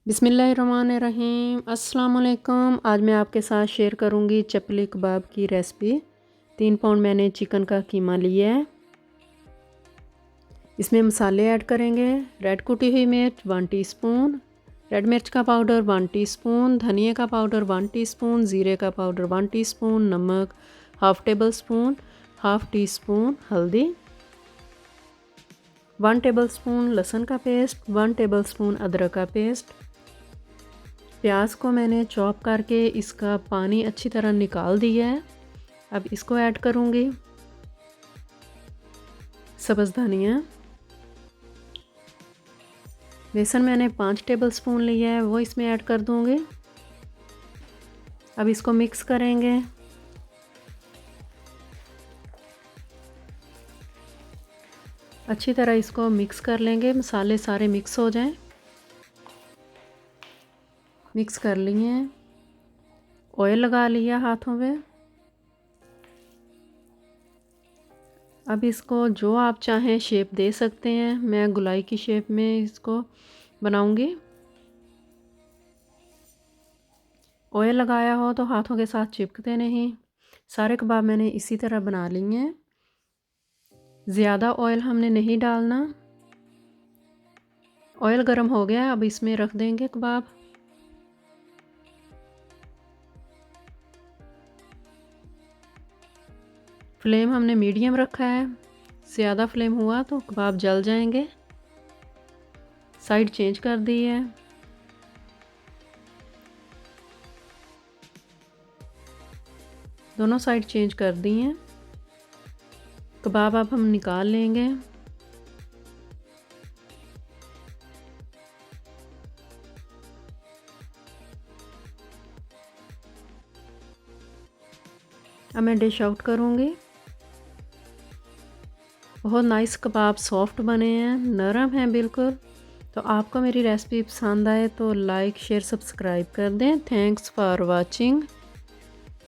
बिस्मिल्लाहिर्रहमानिर्रहीम। अस्सलाम वालेकुम। आज मैं आपके साथ शेयर करूंगी चपली कबाब की रेसिपी। 3 पाउंड मैंने चिकन का कीमा लिया है। इसमें मसाले ऐड करेंगे। रेड कुटी हुई मिर्च 1 टीस्पून, रेड मिर्च का पाउडर 1 टीस्पून, धनिया का पाउडर 1 टीस्पून, ज़ीरे का पाउडर 1 टीस्पून, नमक half table spoon, half tea spoon हल्दी, 1 टेबल स्पून लहसुन का पेस्ट, 1 टेबल स्पून अदरक का पेस्ट। प्याज को मैंने चॉप करके इसका पानी अच्छी तरह निकाल दिया है। अब इसको ऐड करूँगी। सब्ज़ धनिया, बेसन मैंने 5 टेबल स्पून लिया है, वो इसमें ऐड कर दूँगी। अब इसको मिक्स करेंगे। अच्छी तरह इसको मिक्स कर लेंगे, मसाले सारे मिक्स हो जाएं। मिक्स कर लिए हैं। ऑयल लगा लिया हाथों पे। अब इसको जो आप चाहें शेप दे सकते हैं। मैं गुलाई की शेप में इसको बनाऊंगी। ऑयल लगाया हो तो हाथों के साथ चिपकते नहीं। सारे कबाब मैंने इसी तरह बना लिए हैं। ज़्यादा ऑयल हमने नहीं डालना। ऑयल गर्म हो गया, अब इसमें रख देंगे कबाब। फ्लेम हमने मीडियम रखा है। ज़्यादा फ्लेम हुआ तो कबाब जल जाएंगे। साइड चेंज कर दी है। दोनों साइड चेंज कर दी हैं। कबाब अब हम निकाल लेंगे। अब मैं डिश आउट करूँगी। बहुत नाइस कबाब सॉफ्ट बने हैं, नरम हैं बिल्कुल। तो आपको मेरी रेसिपी पसंद आए तो लाइक शेयर सब्सक्राइब कर दें। Thanks for watching.